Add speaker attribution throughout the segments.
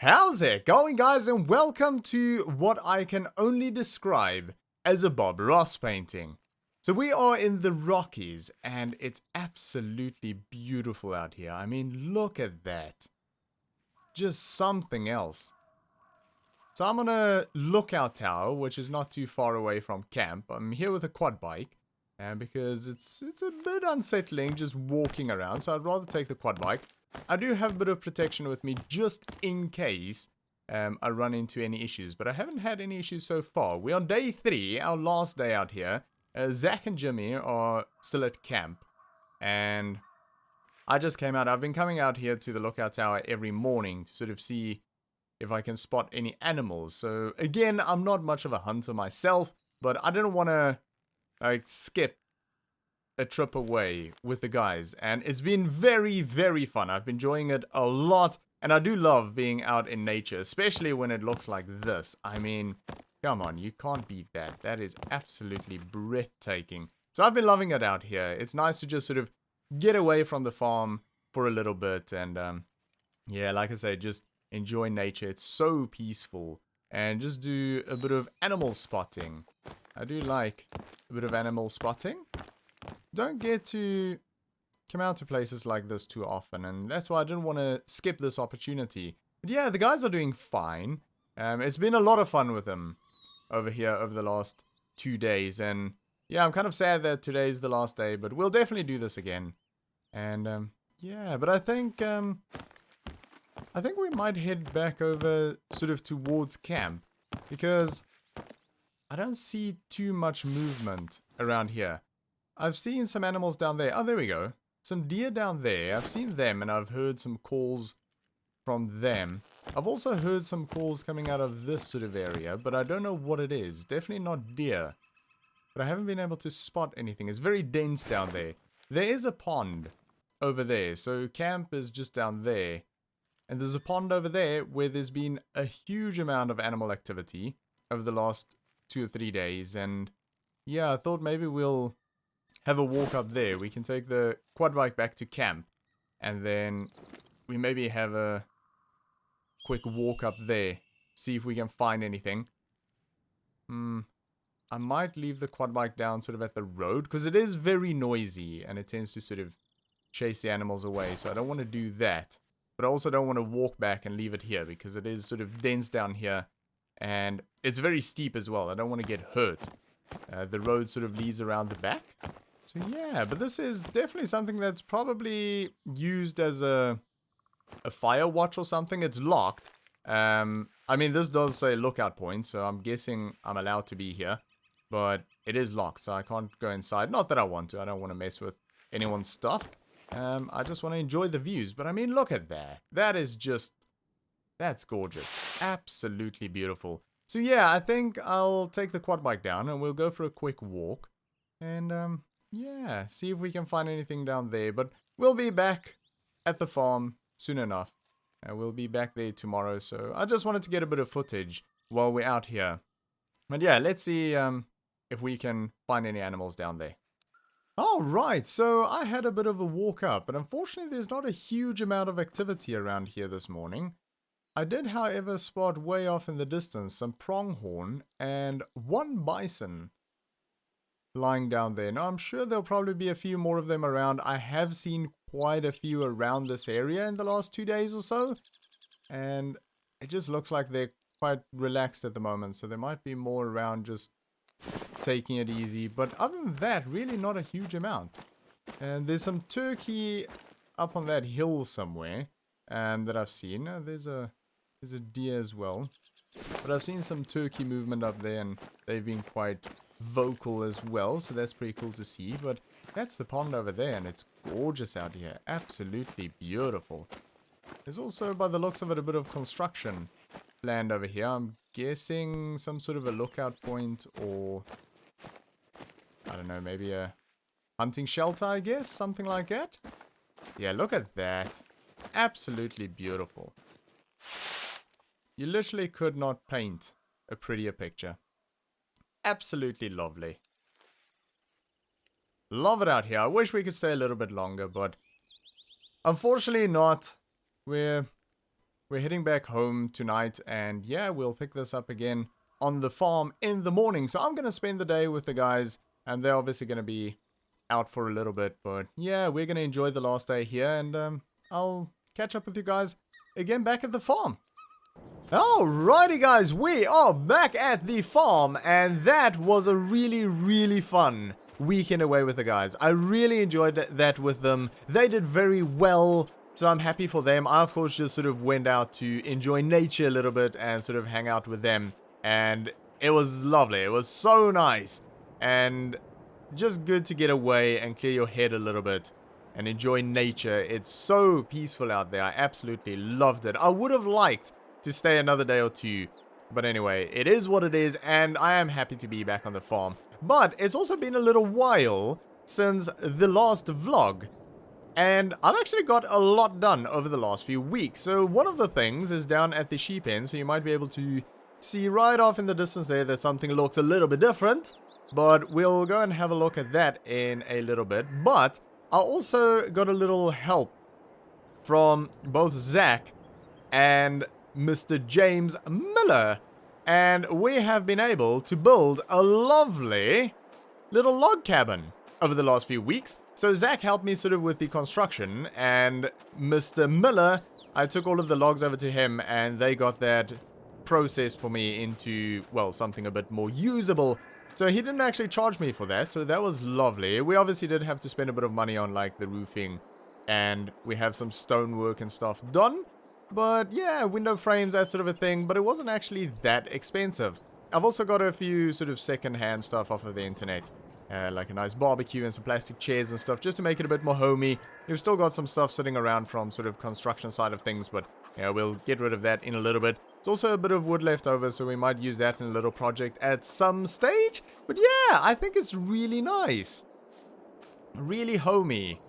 Speaker 1: How's it going, guys, and welcome to what I can only describe as a Bob Ross painting. So we are in the Rockies and it's absolutely beautiful out here. I mean, look at that. Just something else. So I'm on a lookout tower, which is not too far away from camp. I'm here with a quad bike, and because it's a bit unsettling just walking around, so I'd rather take the quad bike. I do have a bit of protection with me just in case I run into any issues, but I haven't had any issues so far. We're on day 3, our last day out here. Zach and Jimmy are still at camp, and I just came out. I've been coming out here to the lookout tower every morning to sort of see if I can spot any animals. So again, I'm not much of a hunter myself, but I didn't want to skip a trip away with the guys, and it's been very fun. I've been enjoying it a lot, and I do love being out in nature, especially when it looks like this. I mean, come on, you can't beat that. That is absolutely breathtaking. So I've been loving it out here. It's nice to just sort of get away from the farm for a little bit, and yeah, like I say, just enjoy nature. It's so peaceful, and just do a bit of animal spotting. I do like a bit of animal spotting. Don't get to come out to places like this too often, and that's why I didn't want to skip this opportunity. But yeah, the guys are doing fine. It's been a lot of fun with them over here over the last 2 days, and yeah, I'm kind of sad that today's the last day, but we'll definitely do this again. And yeah, but I think we might head back over sort of towards camp, because I don't see too much movement around here. I've seen some animals down there. Oh, there we go. Some deer down there. I've seen them, and I've heard some calls from them. I've also heard some calls coming out of this sort of area, but I don't know what it is. Definitely not deer. But I haven't been able to spot anything. It's very dense down there. There is a pond over there. So camp is just down there. And there's a pond over there where there's been a huge amount of animal activity over the last 2 or 3 days. And yeah, I thought maybe we'll have a walk up there. We can take the quad bike back to camp, and then we maybe have a quick walk up there, see if we can find anything. I might leave the quad bike down sort of at the road, because it is very noisy and it tends to sort of chase the animals away, so I don't want to do that. But I also don't want to walk back and leave it here, because it is sort of dense down here, and it's very steep as well. I don't want to get hurt. The road sort of leads around the back. So yeah, but this is definitely something that's probably used as a fire watch or something. It's locked. I mean, this does say lookout point, so I'm guessing I'm allowed to be here. But it is locked, so I can't go inside. Not that I want to. I don't want to mess with anyone's stuff. I just want to enjoy the views. But I mean, look at that. That is just... that's gorgeous. Absolutely beautiful. So yeah, I think I'll take the quad bike down and we'll go for a quick walk. And yeah, see if we can find anything down there. But we'll be back at the farm soon enough. We'll be back there tomorrow. So I just wanted to get a bit of footage while we're out here. But yeah, let's see if we can find any animals down there. Alright, so I had a bit of a walk up. But unfortunately, there's not a huge amount of activity around here this morning. I did, however, spot way off in the distance some pronghorn and one bison lying down there. Now, I'm sure there'll probably be a few more of them around. I have seen quite a few around this area in the last 2 days or so. And it just looks like they're quite relaxed at the moment. So there might be more around just taking it easy. But other than that, really not a huge amount. And there's some turkey up on that hill somewhere that I've seen. There's a deer as well. But I've seen some turkey movement up there, and they've been quite vocal as well, so that's pretty cool to see. But that's the pond over there, and it's gorgeous out here. Absolutely beautiful. There's also, by the looks of it, a bit of construction land over here. I'm guessing some sort of a lookout point, or I don't know, maybe a hunting shelter, I guess, something like that. Yeah, look at that. Absolutely beautiful. You literally could not paint a prettier picture. Absolutely lovely. Love it out here. I wish we could stay a little bit longer, but unfortunately not. We're we're heading back home tonight, and yeah, we'll pick this up again on the farm in the morning. So I'm going to spend the day with the guys, and they're obviously going to be out for a little bit. But yeah, we're going to enjoy the last day here, and I'll catch up with you guys again back at the farm. Alrighty guys, we are back at the farm, and that was a really fun weekend away with the guys. I really enjoyed that with them. They did very well, so I'm happy for them. I of course just sort of went out to enjoy nature a little bit and sort of hang out with them, and it was lovely. It was so nice and just good to get away and clear your head a little bit and enjoy nature. It's so peaceful out there. I absolutely loved it. I would have liked to stay another day or two, but anyway, it is what it is, and I am happy to be back on the farm. But it's also been a little while since the last vlog, and I've actually got a lot done over the last few weeks. So one of the things is down at the sheep pen, so you might be able to see right off in the distance there that something looks a little bit different, but we'll go and have a look at that in a little bit. But I also got a little help from both Zach and Mr. James Miller, and we have been able to build a lovely little log cabin over the last few weeks. So Zach helped me sort of with the construction, and Mr. Miller, I took all of the logs over to him, and they got that processed for me into, well, something a bit more usable. So he didn't actually charge me for that, so that was lovely. We obviously did have to spend a bit of money on like the roofing, and we have some stonework and stuff done. But yeah, window frames, that sort of a thing, but it wasn't actually that expensive. I've also got a few sort of second-hand stuff off of the internet, like a nice barbecue and some plastic chairs and stuff, just to make it a bit more homey. We've still got some stuff sitting around from sort of construction side of things, but yeah, we'll get rid of that in a little bit. It's also a bit of wood left over, so we might use that in a little project at some stage. But yeah, I think it's really nice. Really homey.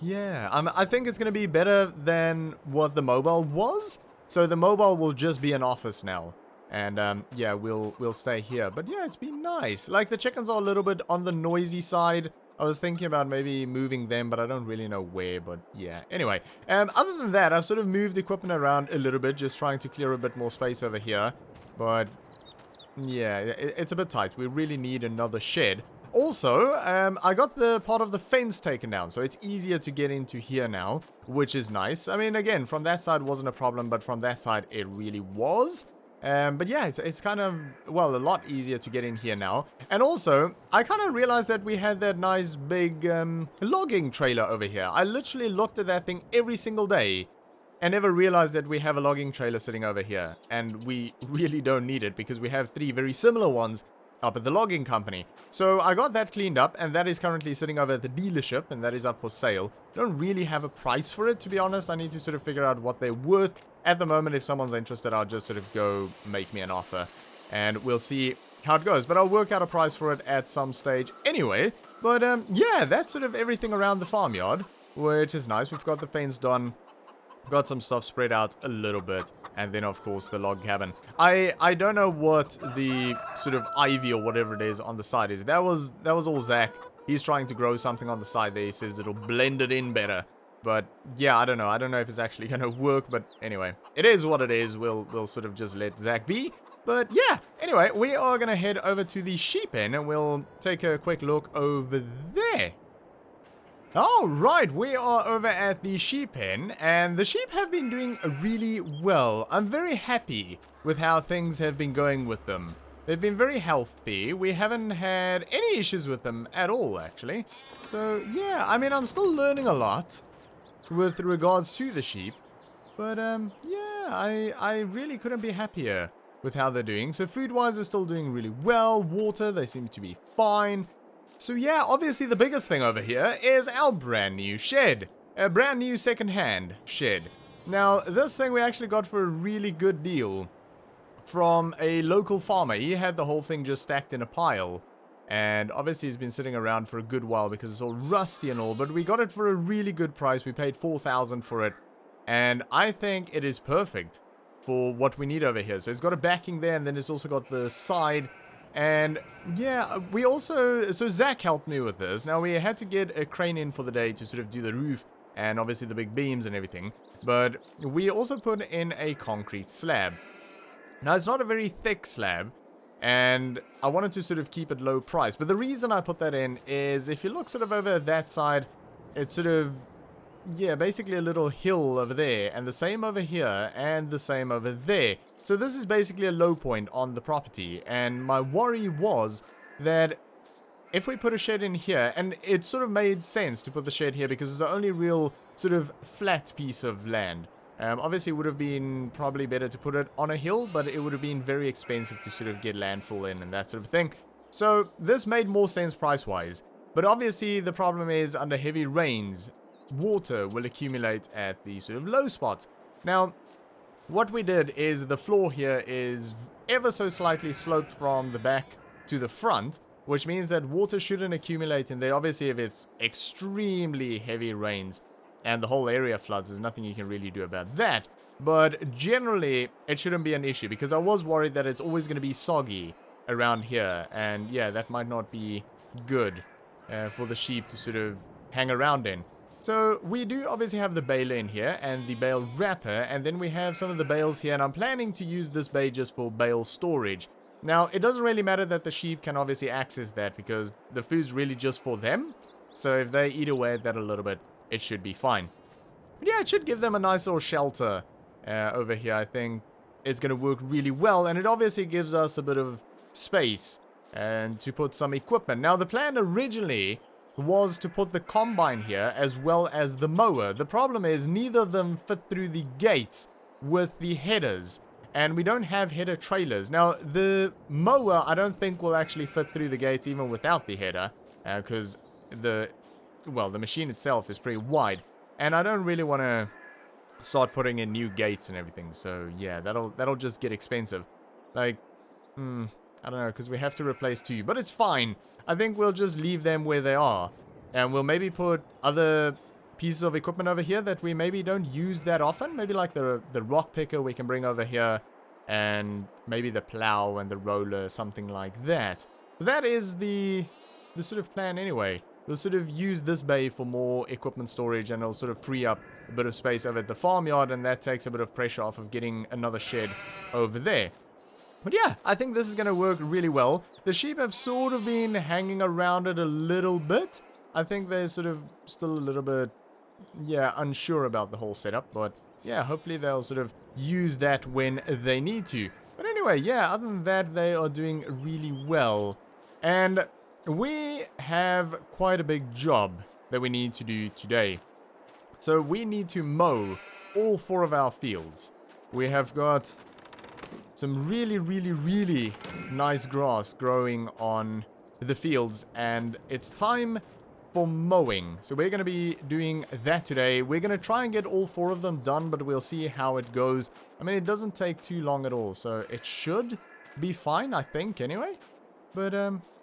Speaker 1: Yeah, I think it's going to be better than what the mobile was. So the mobile will just be an office now. And yeah, we'll stay here. But yeah, it's been nice. Like, the chickens are a little bit on the noisy side. I was thinking about maybe moving them, but I don't really know where. But yeah, anyway. Other than that, I've sort of moved equipment around a little bit, just trying to clear a bit more space over here. But yeah, it's a bit tight. We really need another shed. Also, I got the part of the fence taken down, so it's easier to get into here now, which is nice. I mean, again, from that side wasn't a problem, but from that side it really was. But yeah, it's kind of, well, a lot easier to get in here now. And also, I kind of realized that we had that nice big logging trailer over here. I literally looked at that thing every single day and never realized that we have a logging trailer sitting over here. And we really don't need it because we have 3 very similar ones up at the logging company. So I got that cleaned up, and that is currently sitting over at the dealership, and that is up for sale. Don't really have a price for it, to be honest. I need to sort of figure out what they're worth. At the moment, if someone's interested, I'll just sort of go make me an offer, and we'll see how it goes. But I'll work out a price for it at some stage anyway. But yeah, that's sort of everything around the farmyard, which is nice. We've got the fence done. Got some stuff spread out a little bit, and then of course the log cabin. I don't know what the sort of ivy or whatever it is on the side is. That was all Zach. He's trying to grow something on the side there. He says it'll blend it in better. But yeah, I don't know if it's actually gonna work, but anyway, it is what it is. We'll sort of just let Zach be. But yeah, anyway, we are gonna head over to the sheep pen, and we'll take a quick look over there. Alright, we are over at the sheep pen, and the sheep have been doing really well. I'm very happy with how things have been going with them. They've been very healthy. We haven't had any issues with them at all, actually. So, yeah, I mean, I'm still learning a lot with regards to the sheep. But, yeah, I really couldn't be happier with how they're doing. So, food-wise, they're still doing really well. Water, they seem to be fine. So yeah, obviously the biggest thing over here is our brand new shed. A brand new second-hand shed. Now, this thing we actually got for a really good deal from a local farmer. He had the whole thing just stacked in a pile. And obviously he's been sitting around for a good while because it's all rusty and all. But we got it for a really good price. We paid $4,000 for it. And I think it is perfect for what we need over here. So it's got a backing there, and then it's also got the side. And yeah, we also, so Zach helped me with this. Now we had to get a crane in for the day to sort of do the roof and obviously the big beams and everything. But we also put in a concrete slab. Now, it's not a very thick slab, and I wanted to sort of keep it low price. But the reason I put that in is if you look sort of over that side, it's sort of, yeah, basically a little hill over there, and the same over here, and the same over there. So this is basically a low point on the property, and my worry was that if we put a shed in here, and it sort of made sense to put the shed here because it's the only real sort of flat piece of land. Obviously, it would have been probably better to put it on a hill, but it would have been very expensive to sort of get landfill in and that sort of thing. So this made more sense price-wise. But obviously, the problem is under heavy rains, water will accumulate at the sort of low spots. Now, what we did is the floor here is ever so slightly sloped from the back to the front, which means that water shouldn't accumulate in there. Obviously, if it's extremely heavy rains and the whole area floods, there's nothing you can really do about that. But generally, it shouldn't be an issue because I was worried that it's always going to be soggy around here. And yeah, that might not be good for the sheep to sort of hang around in. So we do obviously have the baler in here and the bale wrapper. And then we have some of the bales here. And I'm planning to use this bay just for bale storage. Now, it doesn't really matter that the sheep can obviously access that because the food's really just for them. So if they eat away at that a little bit, it should be fine. But yeah, it should give them a nice little shelter over here. I think it's going to work really well. And it obviously gives us a bit of space and to put some equipment. Now, the plan originally was to put the combine here as well as the mower. The problem is neither of them fit through the gates with the headers. And we don't have header trailers. Now, the mower, I don't think will actually fit through the gates even without the header. Because the machine itself is pretty wide. And I don't really want to start putting in new gates and everything. So, yeah, that'll just get expensive. Like, I don't know, because we have to replace two. But it's fine. I think we'll just leave them where they are. And we'll maybe put other pieces of equipment over here that we maybe don't use that often. Maybe like the rock picker we can bring over here. And maybe the plow and the roller, something like that. That is the sort of plan anyway. We'll sort of use this bay for more equipment storage, and it'll sort of free up a bit of space over at the farmyard, and that takes a bit of pressure off of getting another shed over there. But yeah, I think this is going to work really well. The sheep have sort of been hanging around it a little bit. I think they're sort of still a little bit, yeah, unsure about the whole setup, but yeah, hopefully they'll sort of use that when they need to. But anyway, yeah, other than that, they are doing really well. And we have quite a big job that we need to do today. So we need to mow all 4 of our fields. We have got some really nice grass growing on the fields, and it's time for mowing. So we're going to be doing that today. We're going to try and get all 4 of them done, but we'll see how it goes. I mean, it doesn't take too long at all, so it should be fine, I think, anyway. But,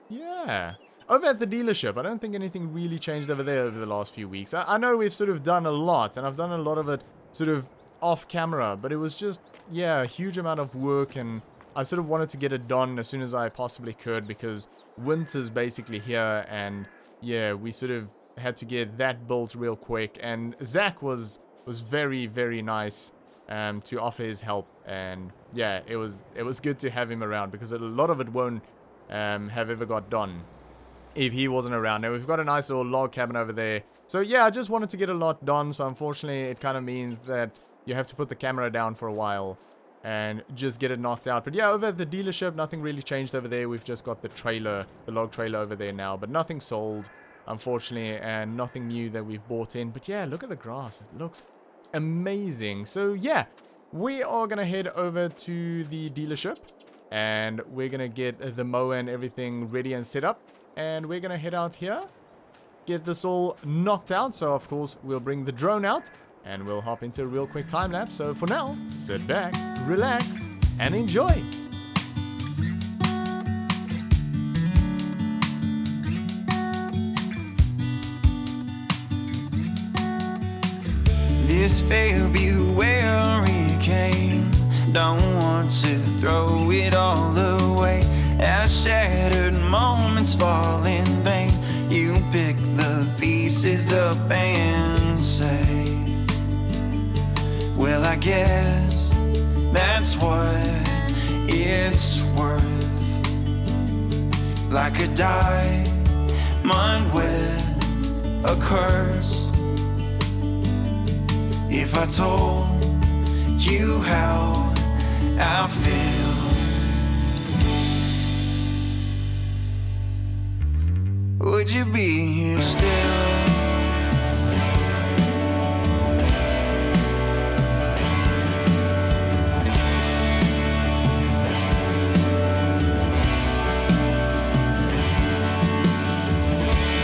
Speaker 1: yeah. Over at the dealership, I don't think anything really changed over there over the last few weeks. I know we've sort of done a lot, and I've done a lot of it sort of off camera, but it was just, yeah, a huge amount of work, and I sort of wanted to get it done as soon as I possibly could because winter's basically here, and yeah, we sort of had to get that built real quick. And Zach was very nice to offer his help, and yeah, it was good to have him around because a lot of it won't have ever got done if he wasn't around. Now we've got a nice little log cabin over there, so yeah, I just wanted to get a lot done. So unfortunately, it kind of means that you have to put the camera down for a while and just get it knocked out. But yeah, over at the dealership, nothing really changed over there. We've just got the trailer, the log trailer over there now, but nothing sold, unfortunately, and nothing new that we've bought in. But yeah, look at the grass. It looks amazing. So yeah, we are going to head over to the dealership, and we're going to get the mower and everything ready and set up. And we're going to head out here, get this all knocked out. So, of course, we'll bring the drone out, and we'll hop into a real quick time lapse. So for now, sit back, relax, and enjoy.
Speaker 2: This February came, don't want to throw it all away. As shattered moments fall in vain, you pick the pieces up and say, Well, I guess that's what it's worth. Like a diamond with a curse. If I told you how I feel, would you be here still?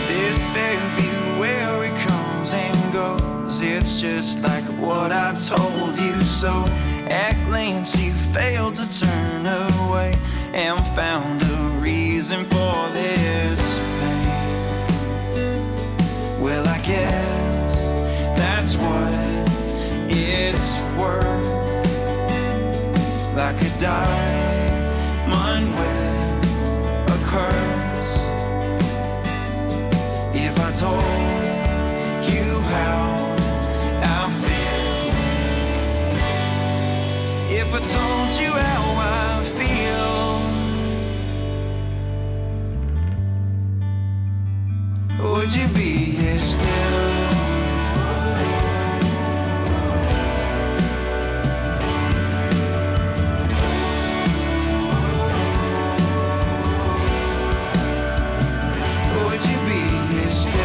Speaker 2: This February comes and goes. It's just like what I told you so. At glance you failed to turn away and found a reason for this pain. Well, I guess that's what it's worth. Like a diamond with a curse. If I told you how I feel, if I told you how I feel, would you be here still? Would you be here still?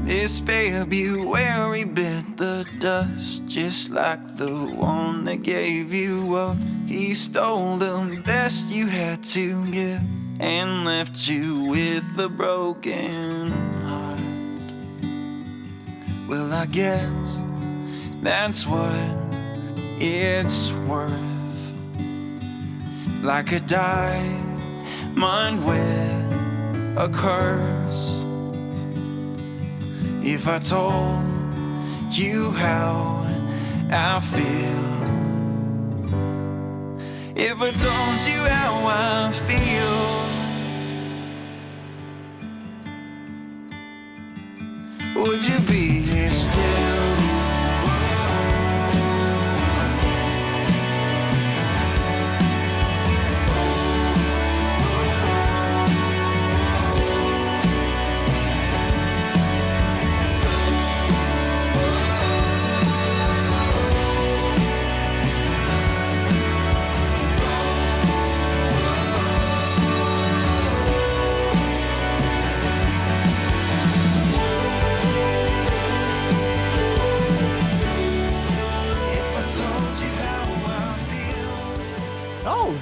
Speaker 2: This February bit the dust, just like the one that gave you up. He stole the best you had to give and left you with a broken heart. Well, I guess that's what it's worth. Like a diamond with a curse. If I told you how I feel, if I told you how I feel, would you be here still?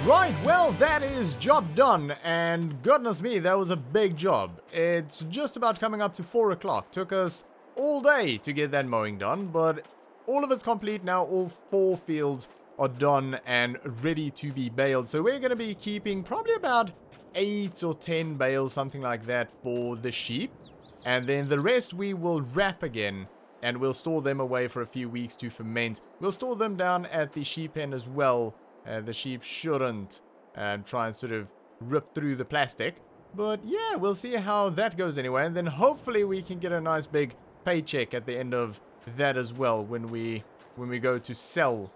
Speaker 1: Right, well, that is job done, and goodness me, that was a big job. It's just about coming up to 4 o'clock. Took us all day to get that mowing done, but all of it's complete now. All 4 fields are done and ready to be baled. So we're going to be keeping probably about 8 or 10 bales, something like that, for the sheep. And then the rest we will wrap again, and we'll store them away for a few weeks to ferment. We'll store them down at the sheep pen as well. The sheep shouldn't try and sort of rip through the plastic. But yeah, we'll see how that goes anyway. And then hopefully we can get a nice big paycheck at the end of that as well when we go to sell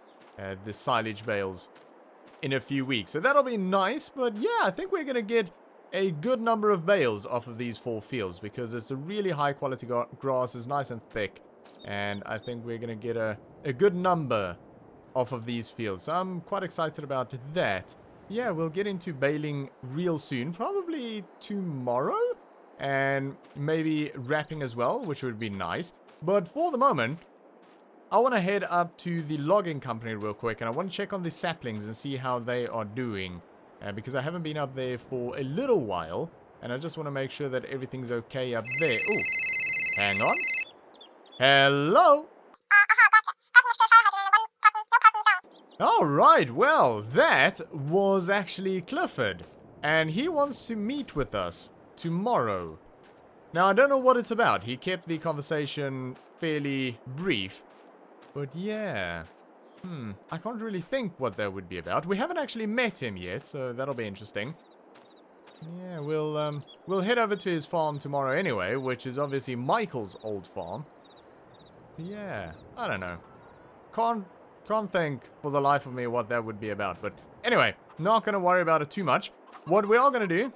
Speaker 1: the silage bales in a few weeks. So that'll be nice. But yeah, I think we're going to get a good number of bales off of these 4 fields because it's a really high quality grass. It's nice and thick. And I think we're going to get a good number off of these fields. So I'm quite excited about that. Yeah, we'll get into baling real soon, probably tomorrow, and maybe wrapping as well, which would be nice. But for the moment, I want to head up to the logging company real quick, and I want to check on the saplings and see how they are doing, because I haven't been up there for a little while, and I just want to make sure that everything's okay up there. Ooh, hang on. Hello? Alright, well, that was actually Clifford, and he wants to meet with us tomorrow. Now, I don't know what it's about. He kept the conversation fairly brief, but yeah. I can't really think what that would be about. We haven't actually met him yet, so that'll be interesting. Yeah, we'll head over to his farm tomorrow anyway, which is obviously Michael's old farm. But yeah, I don't know. Can't think for the life of me what that would be about. But anyway, not going to worry about it too much. What we are going to do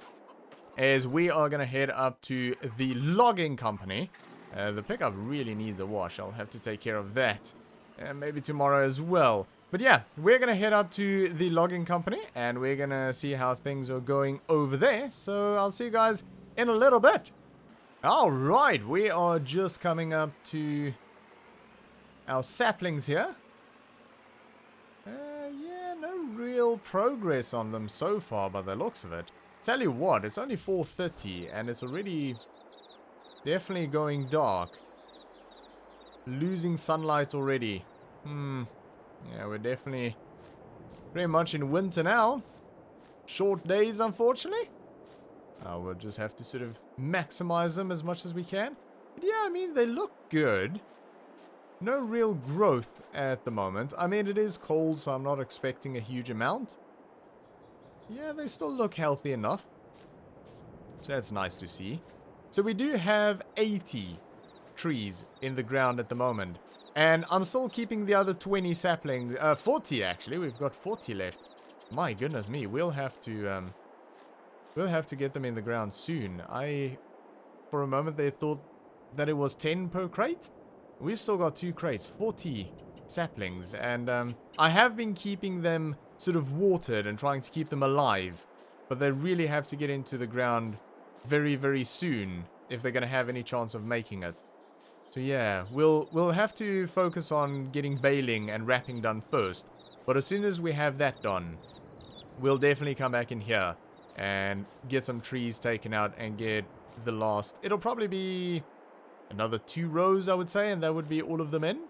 Speaker 1: is we are going to head up to the logging company. The pickup really needs a wash. I'll have to take care of that. And maybe tomorrow as well. But yeah, we're going to head up to the logging company, and we're going to see how things are going over there. So I'll see you guys in a little bit. Alright, we are just coming up to our saplings here. Yeah, no real progress on them so far by the looks of it. Tell you what, it's only 4:30 and it's already definitely going dark. Losing sunlight already. Yeah, we're definitely pretty much in winter now. Short days, unfortunately. We'll just have to sort of maximize them as much as we can. But yeah, I mean, they look good. No real growth at the moment. I mean, it is cold, so I'm not expecting a huge amount. Yeah, they still look healthy enough. So that's nice to see. So we do have 80 trees in the ground at the moment. And I'm still keeping the other 20 saplings. 40 actually. We've got 40 left. My goodness me. We'll have to get them in the ground soon. For a moment, they thought that it was 10 per crate. We've still got 2 crates, 40 saplings, and I have been keeping them sort of watered and trying to keep them alive, but they really have to get into the ground very, very soon if they're going to have any chance of making it. So yeah, we'll have to focus on getting baling and wrapping done first, but as soon as we have that done, we'll definitely come back in here and get some trees taken out and get the last. It'll probably be another 2 rows, I would say, and that would be all of them in.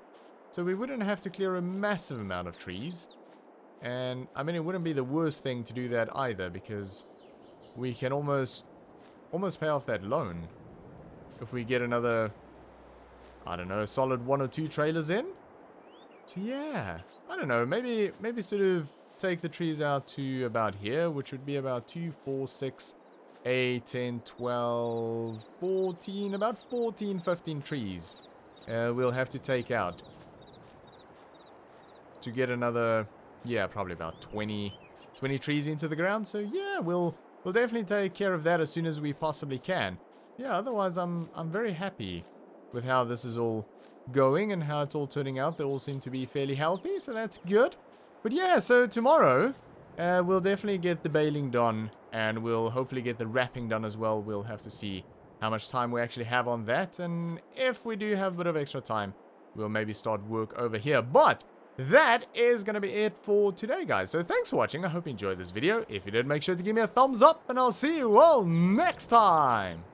Speaker 1: So we wouldn't have to clear a massive amount of trees. And, I mean, it wouldn't be the worst thing to do that either, because we can almost pay off that loan. If we get another, I don't know, a solid 1 or 2 trailers in. So yeah, I don't know, maybe sort of take the trees out to about here, which would be about 2, 4, 6, 8, 10, 12, 14, about 14, 15 trees we'll have to take out to get another, yeah, probably about 20 trees into the ground. So yeah, we'll definitely take care of that as soon as we possibly can. Yeah, otherwise I'm very happy with how this is all going and how it's all turning out. They all seem to be fairly healthy, so that's good. But yeah, so tomorrow we'll definitely get the baling done, and we'll hopefully get the wrapping done as well. We'll have to see how much time we actually have on that, and if we do have a bit of extra time, we'll maybe start work over here. But that is going to be it for today, guys. So thanks for watching. I hope you enjoyed this video. If you did, make sure to give me a thumbs up, and I'll see you all next time.